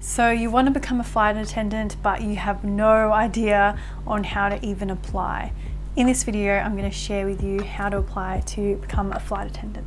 So you want to become a flight attendant, but you have no idea on how to even apply. In this video, I'm going to share with you how to apply to become a flight attendant.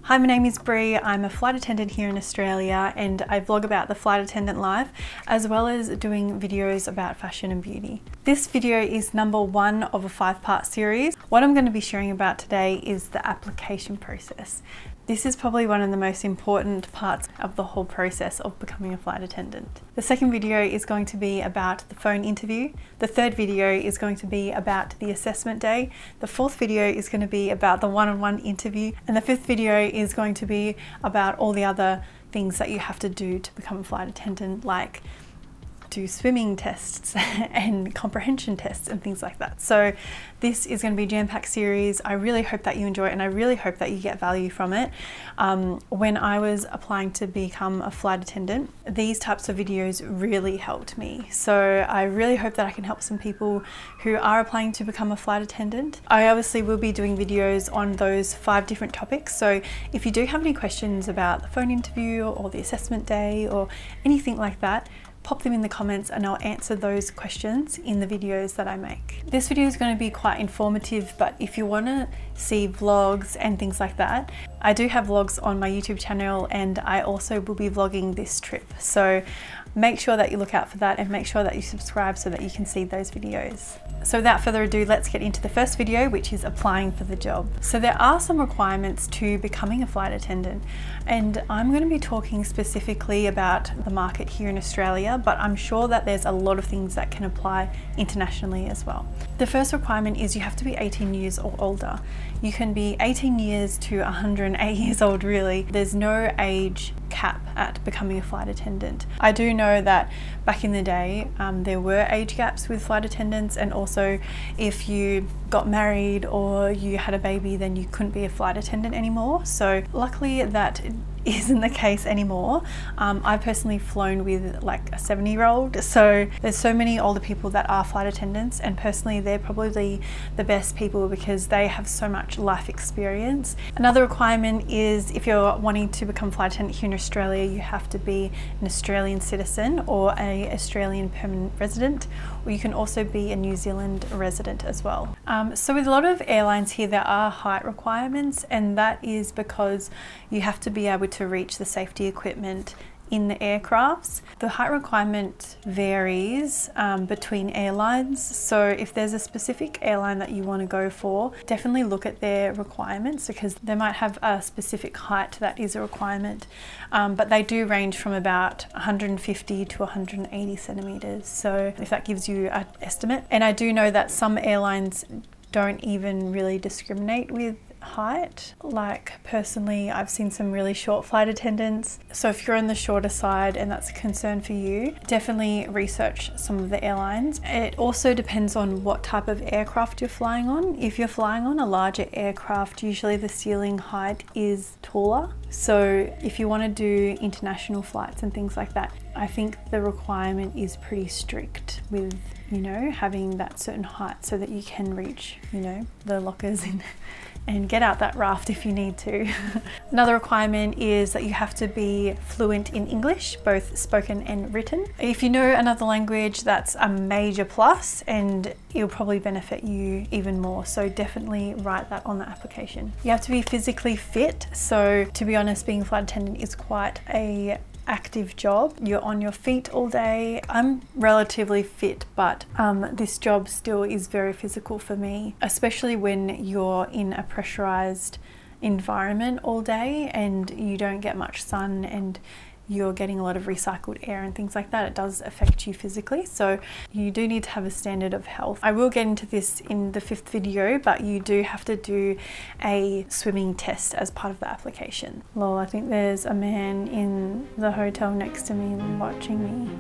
Hi, my name is Bree. I'm a flight attendant here in Australia, and I vlog about the flight attendant life as well as doing videos about fashion and beauty. This video is number 1 of a 5-part series. What I'm going to be sharing about today is the application process. This is probably one of the most important parts of the whole process of becoming a flight attendant. The second video is going to be about the phone interview. The third video is going to be about the assessment day. The fourth video is going to be about the one-on-one interview. And the fifth video is going to be about all the other things that you have to do to become a flight attendant, like do swimming tests and comprehension tests and things like that. So this is going to be a jam-packed series. I really hope that you enjoy it, and I really hope that you get value from it. When I was applying to become a flight attendant, these types of videos really helped me. So I really hope that I can help some people who are applying to become a flight attendant. I obviously will be doing videos on those 5 different topics. So if you do have any questions about the phone interview or the assessment day or anything like that, pop them in the comments and I'll answer those questions in the videos that I make. This video is going to be quite informative, but if you want to see vlogs and things like that, I do have vlogs on my YouTube channel, and I also will be vlogging this trip. So make sure that you look out for that and make sure that you subscribe so that you can see those videos. So without further ado, let's get into the first video, which is applying for the job. So there are some requirements to becoming a flight attendant, and I'm going to be talking specifically about the market here in Australia, but I'm sure that there's a lot of things that can apply internationally as well. The first requirement is you have to be 18 years or older. You can be 18 years to 108 years old, really. There's no age cap at becoming a flight attendant. I do know that back in the day there were age gaps with flight attendants, and also if you got married or you had a baby, then you couldn't be a flight attendant anymore. So luckily that isn't the case anymore. I've personally flown with like a 70-year-old, so there's so many older people that are flight attendants, and personally they're probably the best people because they have so much life experience. Another requirement is if you're wanting to become a flight attendant here in Australia, you have to be an Australian citizen or an Australian permanent resident, or you can also be a New Zealand resident as well. So with a lot of airlines here, there are height requirements, and that is because you have to be able to reach the safety equipment in the aircrafts. The height requirement varies between airlines, so if there's a specific airline that you want to go for, definitely look at their requirements, because they might have a specific height that is a requirement, but they do range from about 150 to 180 centimeters, so if that gives you an estimate. And I do know that some airlines don't even really discriminate with height. Like personally, I've seen some really short flight attendants, so if you're on the shorter side and that's a concern for you, definitely research some of the airlines. It also depends on what type of aircraft you're flying on. If you're flying on a larger aircraft, usually the ceiling height is taller, so if you want to do international flights and things like that, I think the requirement is pretty strict with, you know, having that certain height so that you can reach, you know, the lockers and get out that raft if you need to. Another requirement is that you have to be fluent in English, both spoken and written. If you know another language, that's a major plus, and it'll probably benefit you even more. So definitely write that on the application. You have to be physically fit. So to be honest, being a flight attendant is quite a active job. You're on your feet all day. I'm relatively fit, but this job still is very physical for me, especially when you're in a pressurized environment all day and you don't get much sun and you're getting a lot of recycled air and things like that. It does affect you physically, so you do need to have a standard of health. I will get into this in the 5th video, but you do have to do a swimming test as part of the application. Lol, I think there's a man in the hotel next to me watching me.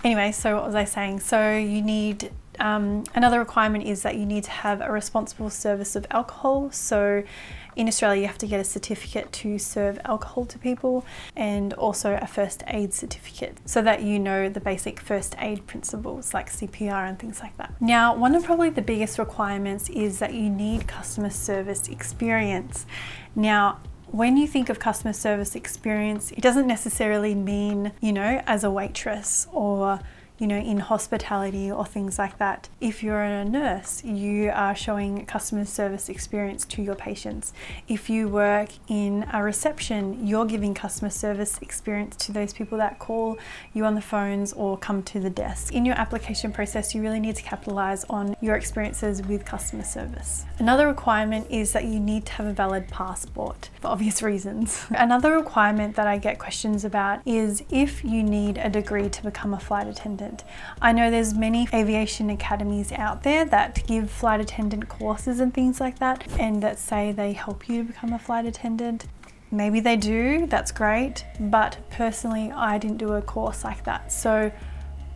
Anyway, so what was I saying? So you need another requirement is that you need to have a responsible service of alcohol. So in Australia, you have to get a certificate to serve alcohol to people, and also a first aid certificate so that you know the basic first aid principles like CPR and things like that. Now, one of probably the biggest requirements is that you need customer service experience. Now, When you think of customer service experience, it doesn't necessarily mean, you know, as a waitress or, you know, in hospitality or things like that. If you're a nurse, you are showing customer service experience to your patients. If you work in a reception, you're giving customer service experience to those people that call you on the phones or come to the desk. In your application process, you really need to capitalize on your experiences with customer service. Another requirement is that you need to have a valid passport for obvious reasons. Another requirement that I get questions about is if you need a degree to become a flight attendant. I know there's many aviation academies out there that give flight attendant courses and things like that, and that say they help you to become a flight attendant. Maybe they do, that's great, but personally I didn't do a course like that. So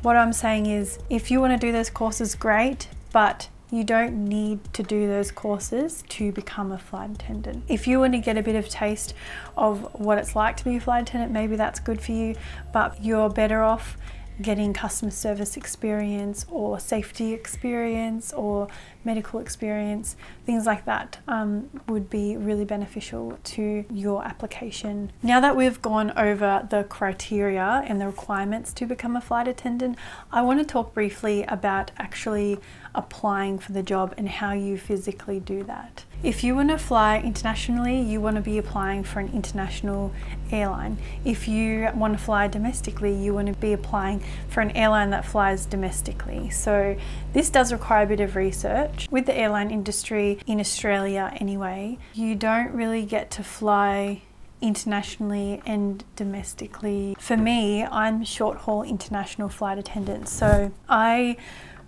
what I'm saying is, if you want to do those courses, great, but you don't need to do those courses to become a flight attendant. If you want to get a bit of taste of what it's like to be a flight attendant, maybe that's good for you, but you're better off getting customer service experience or safety experience or medical experience. Things like that would be really beneficial to your application. Now that we've gone over the criteria and the requirements to become a flight attendant, I want to talk briefly about actually applying for the job and how you physically do that. If you want to fly internationally, you want to be applying for an international airline. If you want to fly domestically, you want to be applying for an airline that flies domestically. So this does require a bit of research. With the airline industry in Australia anyway, you don't really get to fly internationally and domestically. For me, I'm short haul international flight attendant, so I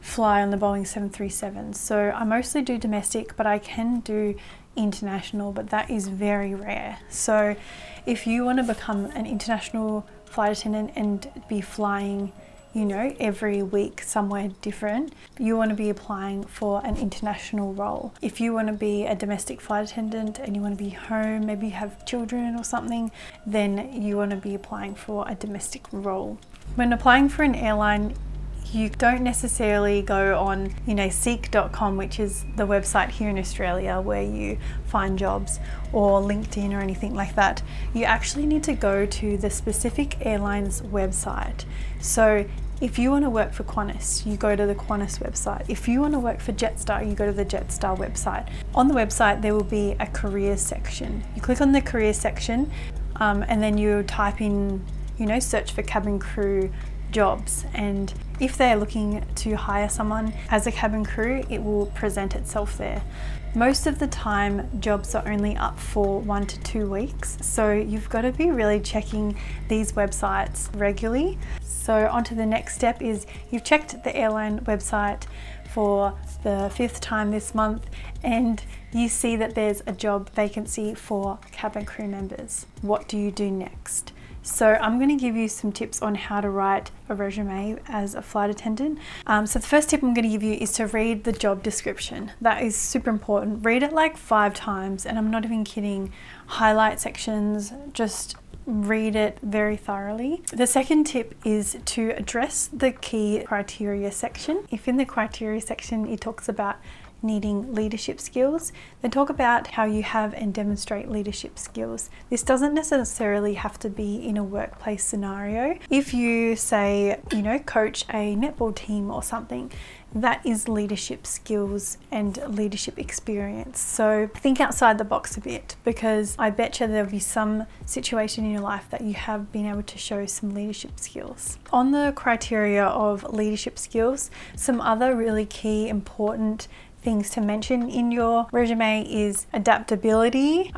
fly on the Boeing 737. So I mostly do domestic, but I can do international, but that is very rare. So if you want to become an international flight attendant and be flying, you know, every week somewhere different, you want to be applying for an international role. If you want to be a domestic flight attendant and you want to be home, maybe you have children or something, then you want to be applying for a domestic role. When applying for an airline, you don't necessarily go on, you know, seek.com, which is the website here in Australia where you find jobs, or LinkedIn or anything like that. You actually need to go to the specific airline's website. So if you want to work for Qantas, you go to the Qantas website. If you want to work for Jetstar, you go to the Jetstar website. On the website, there will be a careers section. You click on the careers section and then you type in, you know, search for cabin crew jobs, and if they're looking to hire someone as a cabin crew, it will present itself there. Most of the time jobs are only up for 1 to 2 weeks, so you've got to be really checking these websites regularly. So on to the next step is you've checked the airline website for the 5th time this month and you see that there's a job vacancy for cabin crew members. What do you do next? So I'm going to give you some tips on how to write a resume as a flight attendant. So the first tip I'm going to give you is to read the job description. That is super important. Read it like 5 times, and I'm not even kidding. Highlight sections, just read it very thoroughly. The second tip is to address the key criteria section. If in the criteria section it talks about needing leadership skills, then talk about how you have and demonstrate leadership skills. This doesn't necessarily have to be in a workplace scenario. If you say, you know, coach a netball team or something, that is leadership skills and leadership experience. So think outside the box a bit, because I bet you there'll be some situation in your life that you have been able to show some leadership skills. On the criteria of leadership skills, some other really key important things to mention in your resume is adaptability,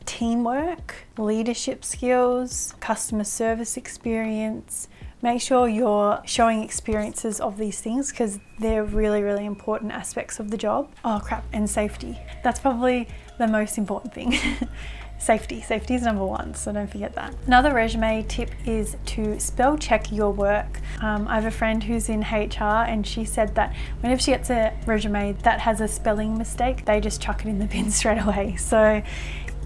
teamwork, leadership skills, customer service experience. Make sure you're showing experiences of these things because they're really, really important aspects of the job. Oh crap, and safety. That's probably the most important thing. Safety is number 1, so don't forget that. Another resume tip is to spell check your work. I have a friend who's in HR and she said that whenever she gets a resume that has a spelling mistake, they just chuck it in the bin straight away. So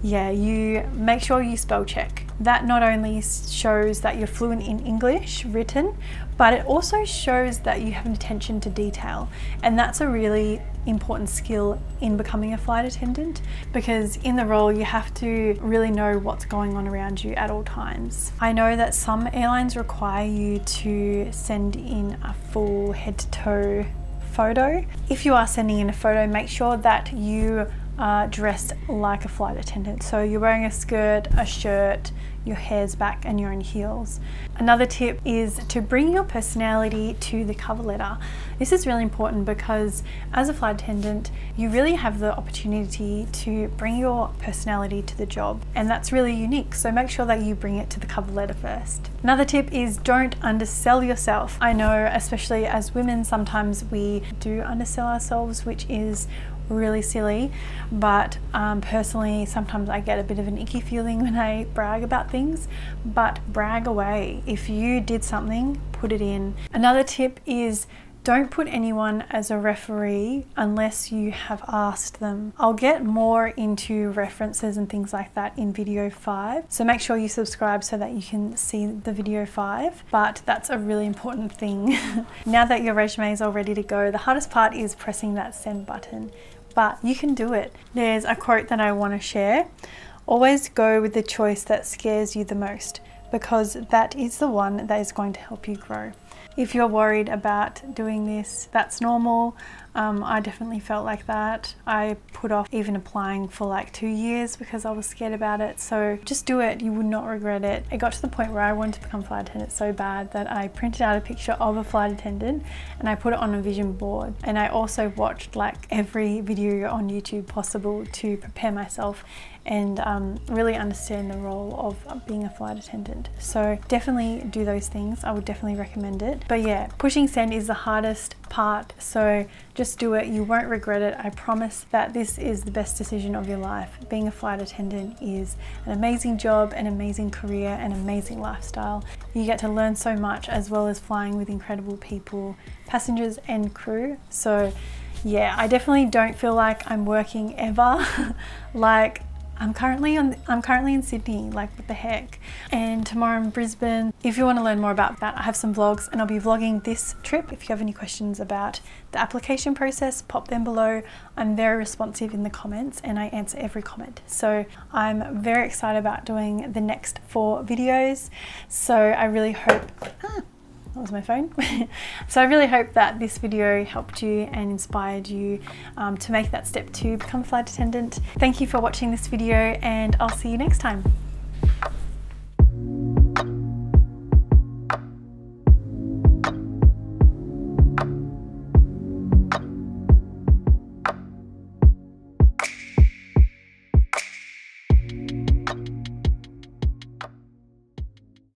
yeah, you make sure you spell check. That not only shows that you're fluent in English written, but it also shows that you have an attention to detail. And that's a really important skill in becoming a flight attendant, because in the role you have to really know what's going on around you at all times. I know that some airlines require you to send in a full head to toe photo. If you are sending in a photo, make sure that you are dressed like a flight attendant. So you're wearing a skirt, a shirt, your hair's back and you're in heels. Another tip is to bring your personality to the cover letter. This is really important because as a flight attendant, you really have the opportunity to bring your personality to the job, and that's really unique. So make sure that you bring it to the cover letter first. Another tip is don't undersell yourself. I know, especially as women, sometimes we do undersell ourselves, which is really silly, but personally sometimes I get a bit of an icky feeling when I brag about things, but brag away. If you did something, put it in. Another tip is don't put anyone as a referee unless you have asked them. I'll get more into references and things like that in video 5, so make sure you subscribe so that you can see the video 5, but that's a really important thing. Now that your resume is all ready to go, the hardest part is pressing that send button, but you can do it. There's a quote that I want to share. Always go with the choice that scares you the most, because that is the one that is going to help you grow. If you're worried about doing this, that's normal. I definitely felt like that. I put off even applying for like 2 years because I was scared about it. So just do it, you would not regret it. It got to the point where I wanted to become a flight attendant so bad that I printed out a picture of a flight attendant and I put it on a vision board. And I also watched like every video on YouTube possible to prepare myself and really understand the role of being a flight attendant. So definitely do those things. I would definitely recommend it. But yeah, pushing send is the hardest part, so just do it. You won't regret it. I promise that this is the best decision of your life. Being a flight attendant is an amazing job, an amazing career, an amazing lifestyle. You get to learn so much, as well as flying with incredible people, passengers and crew. So yeah, I definitely don't feel like I'm working ever. Like I'm currently in Sydney, like what the heck, and tomorrow in Brisbane. If you want to learn more about that, I have some vlogs and I'll be vlogging this trip. If you have any questions about the application process, pop them below. I'm very responsive in the comments and I answer every comment. So I'm very excited about doing the next 4 videos. So I really hope, that was my phone. So I really hope that this video helped you and inspired you to make that step to become a flight attendant. Thank you for watching this video and I'll see you next time.